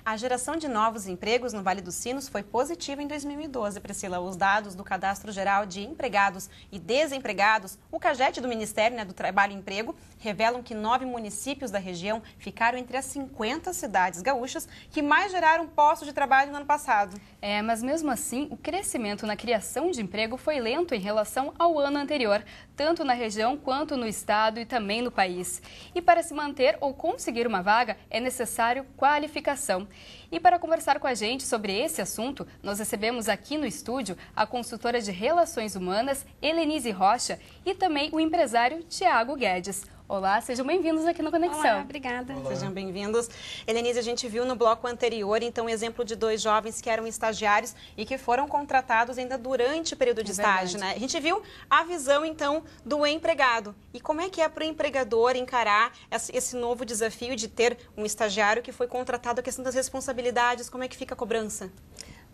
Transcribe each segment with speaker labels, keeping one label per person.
Speaker 1: A geração de novos empregos no Vale dos Sinos foi positiva em 2012, Priscila. Os dados do Cadastro Geral de Empregados e Desempregados, o CAGED do Ministério do Trabalho e Emprego, revelam que 9 municípios da região ficaram entre as 50 cidades gaúchas que mais geraram postos de trabalho no ano passado.
Speaker 2: Mas mesmo assim, o crescimento na criação de emprego foi lento em relação ao ano anterior, tanto na região quanto no estado e também no país. E para se manter ou conseguir uma vaga, é necessário qualificação. E para conversar com a gente sobre esse assunto, nós recebemos aqui no estúdio a consultora de Relações Humanas, Helenise Rocha, e também o empresário Tiago Guedes. Olá, sejam bem-vindos aqui no Conexão.
Speaker 3: Olá, obrigada.
Speaker 1: Olá. Sejam bem-vindos. Helenise, a gente viu no bloco anterior, então, o exemplo de 2 jovens que eram estagiários e que foram contratados ainda durante o período de estágio, né? A gente viu a visão, então, do empregado. E como é que é para o empregador encarar esse novo desafio de ter um estagiário que foi contratado, a questão das responsabilidades, como é que fica a cobrança?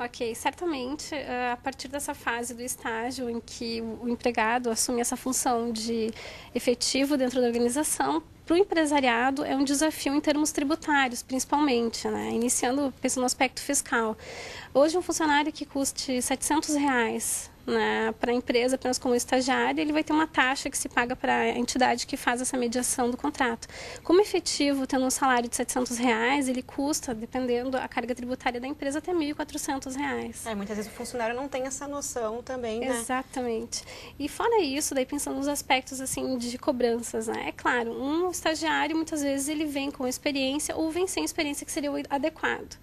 Speaker 3: Ok, certamente, a partir dessa fase do estágio em que o empregado assume essa função de efetivo dentro da organização, para o empresariado é um desafio em termos tributários, principalmente, né? Iniciando, pensando no aspecto fiscal. Hoje, um funcionário que custe R$700, né, para a empresa, apenas como estagiário, ele vai ter uma taxa que se paga para a entidade que faz essa mediação do contrato. Como efetivo, tendo um salário de R$700, ele custa, dependendo da carga tributária da empresa, até R$1.400.
Speaker 1: Muitas vezes o funcionário não tem essa noção também, né?
Speaker 3: Exatamente. E fora isso, daí pensando nos aspectos assim de cobranças, né? É claro, um estagiário, muitas vezes, ele vem com experiência ou vem sem experiência, que seria o adequado.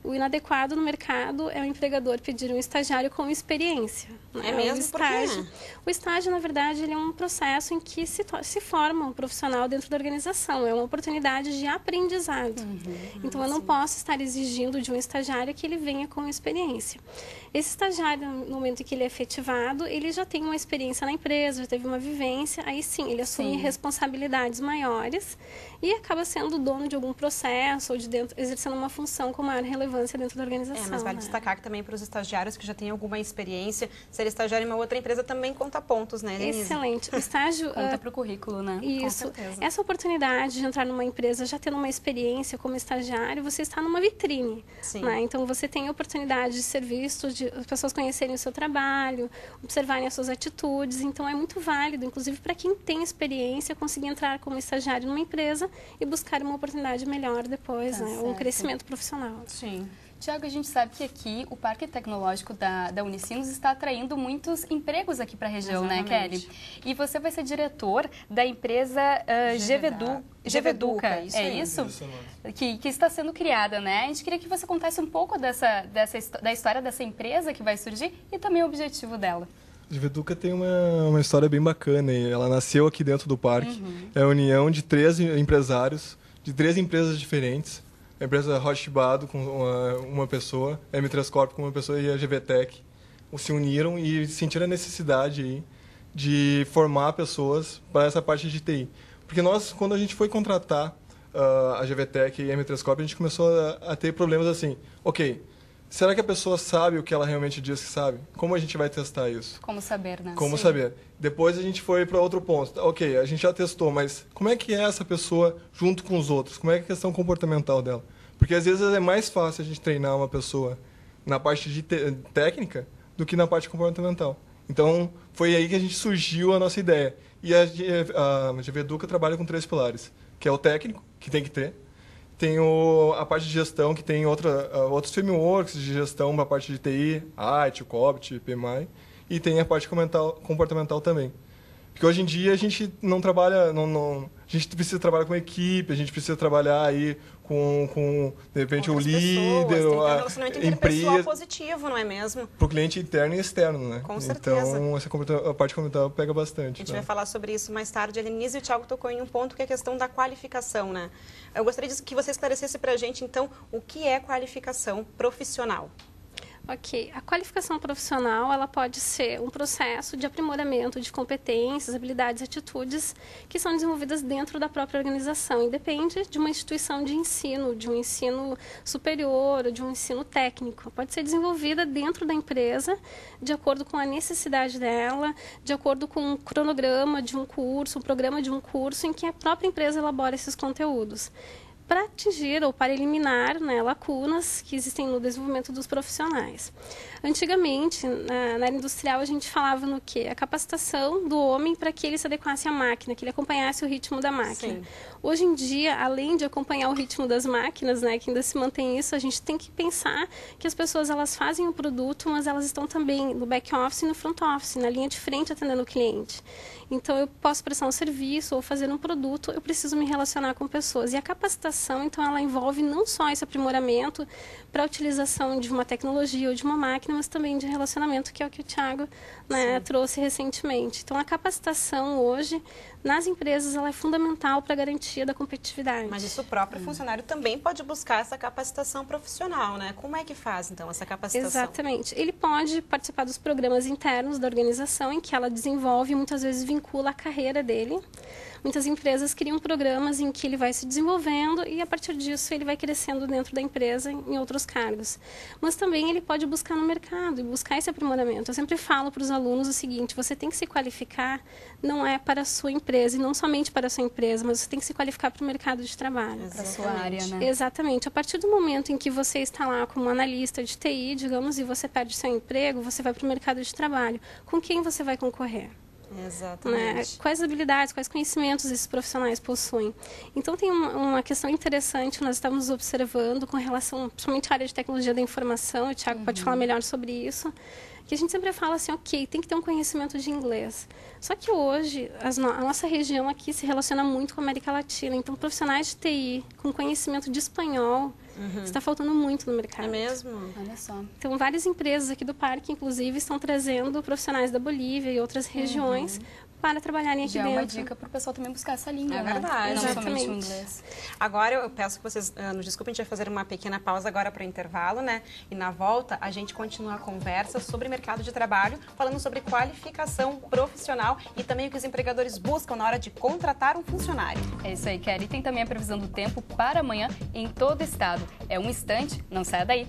Speaker 3: O inadequado no mercado é o empregador pedir um estagiário com experiência. Né?
Speaker 1: É mesmo?
Speaker 3: O estágio, na verdade, ele é um processo em que se forma um profissional dentro da organização. É uma oportunidade de aprendizado. Então, eu não posso estar exigindo de um estagiário que ele venha com experiência. Esse estagiário, no momento em que ele é efetivado, ele já tem uma experiência na empresa, já teve uma vivência, aí sim, ele assume responsabilidades maiores e acaba sendo dono de algum processo ou exercendo uma função com maior relevância dentro da organização.
Speaker 1: Mas vale destacar que também para os estagiários que já têm alguma experiência, ser estagiário em uma outra empresa também conta pontos, né, Helenise?
Speaker 3: Excelente. O estágio...
Speaker 2: conta para o currículo, né?
Speaker 3: Isso.
Speaker 2: Com certeza.
Speaker 3: Essa oportunidade de entrar numa empresa já tendo uma experiência como estagiário, você está numa vitrine.
Speaker 1: Sim.
Speaker 3: Né? Então, você tem a oportunidade de ser visto, de as pessoas conhecerem o seu trabalho, observarem as suas atitudes. Então, é muito válido, inclusive para quem tem experiência, conseguir entrar como estagiário numa empresa e buscar uma oportunidade melhor depois, né? Um crescimento profissional.
Speaker 2: Sim. Tiago, a gente sabe que aqui o Parque Tecnológico da Unicinos está atraindo muitos empregos aqui para a região, né, Kelly? E você vai ser diretor da empresa GVEDUCA, é isso? Que está sendo criada, né? A gente queria que você contasse um pouco da história dessa empresa que vai surgir e também o objetivo dela.
Speaker 4: A GVEDUCA tem uma história bem bacana. Ela nasceu aqui dentro do parque. É a união de 3 empresários, de 3 empresas diferentes. A empresa Rocha Bado com uma pessoa, a M3 Corp com uma pessoa e a GVTech se uniram e sentiram a necessidade aí de formar pessoas para essa parte de TI. Porque nós, quando a gente foi contratar a GVTech e a M3 Corp, a gente começou a ter problemas assim, ok, será que a pessoa sabe o que ela realmente diz que sabe? Como a gente vai testar isso?
Speaker 2: Como saber, né?
Speaker 4: Como saber. Depois a gente foi para outro ponto. Ok, a gente já testou, mas como é que é essa pessoa junto com os outros? Como é que é a questão comportamental dela? Porque às vezes é mais fácil a gente treinar uma pessoa na parte de técnica do que na parte comportamental. Então, foi aí que a gente surgiu a nossa ideia. E a GVEDUCA trabalha com 3 pilares, que é o técnico, que tem que ter. Tem a parte de gestão, que tem outros frameworks de gestão para a parte de TI, AIT, o COBIT, PMI. E tem a parte comportamental também. Porque hoje em dia a gente não trabalha... a gente precisa trabalhar com equipe, a gente precisa trabalhar aí com de repente, o líder,
Speaker 1: um relacionamento interpessoal positivo, não é mesmo?
Speaker 4: Para o cliente interno e externo, né?
Speaker 1: Com certeza.
Speaker 4: Então, a parte comportamental pega bastante.
Speaker 1: A gente vai falar sobre isso mais tarde. A Helenise e o Tiago tocou em um ponto que é a questão da qualificação, né? Eu gostaria que você esclarecesse para a gente, então, o que é qualificação profissional.
Speaker 3: Ok, a qualificação profissional ela pode ser um processo de aprimoramento de competências, habilidades e atitudes que são desenvolvidas dentro da própria organização e depende de uma instituição de um ensino superior ou de um ensino técnico. Pode ser desenvolvida dentro da empresa, de acordo com a necessidade dela, de acordo com um cronograma de um curso, um programa de um curso em que a própria empresa elabora esses conteúdos. para atingir ou para eliminar, né, lacunas que existem no desenvolvimento dos profissionais. Antigamente, na área industrial, a gente falava no quê? A capacitação do homem para que ele se adequasse à máquina, que ele acompanhasse o ritmo da máquina. Sim. Hoje em dia, além de acompanhar o ritmo das máquinas, né, que ainda se mantém isso, a gente tem que pensar que as pessoas elas fazem o produto, mas elas estão também no back-office e no front-office, na linha de frente atendendo o cliente. Então, eu posso prestar um serviço ou fazer um produto, eu preciso me relacionar com pessoas. E a capacitação, então, ela envolve não só esse aprimoramento para a utilização de uma tecnologia ou de uma máquina, mas também de relacionamento, que é o que o Thiago, né, trouxe recentemente. Então, a capacitação hoje, nas empresas, ela é fundamental para a garantia da competitividade.
Speaker 1: Mas isso o próprio funcionário também pode buscar essa capacitação profissional, né? Como é que faz, então, essa capacitação?
Speaker 3: Exatamente. Ele pode participar dos programas internos da organização, em que ela desenvolve e muitas vezes vincula a carreira dele. Muitas empresas criam programas em que ele vai se desenvolvendo e, a partir disso, ele vai crescendo dentro da empresa em outros cargos. Mas também ele pode buscar no mercado e buscar esse aprimoramento. Eu sempre falo para os alunos o seguinte: você tem que se qualificar, não é para a sua empresa, e não somente para a sua empresa, mas você tem que se qualificar para o mercado de trabalho.
Speaker 2: Para a sua área, né?
Speaker 3: Exatamente. A partir do momento em que você está lá como analista de TI, digamos, e você perde seu emprego, você vai para o mercado de trabalho. Com quem você vai concorrer?
Speaker 1: Exatamente.
Speaker 3: Né? Quais habilidades, quais conhecimentos esses profissionais possuem? Então, tem uma questão interessante que nós estamos observando com relação, principalmente à área de tecnologia da informação, o Thiago pode falar melhor sobre isso, que a gente sempre fala assim, ok, tem que ter um conhecimento de inglês. Só que hoje, a nossa região aqui se relaciona muito com a América Latina, então profissionais de TI com conhecimento de espanhol está faltando muito no mercado.
Speaker 1: É mesmo?
Speaker 2: Olha só.
Speaker 3: Então, várias empresas aqui do parque, inclusive, estão trazendo profissionais da Bolívia e outras regiões para trabalharem aqui dentro.
Speaker 2: É uma dica para o pessoal também buscar essa língua,
Speaker 1: É verdade.
Speaker 2: Não somente o inglês.
Speaker 1: Agora, eu peço que vocês nos desculpem, a gente vai fazer uma pequena pausa agora para o intervalo, né? E na volta, a gente continua a conversa sobre mercado de trabalho, falando sobre qualificação profissional e também o que os empregadores buscam na hora de contratar um funcionário.
Speaker 2: É isso aí, Kelly. E tem também a previsão do tempo para amanhã em todo o estado. É um instante, não saia daí.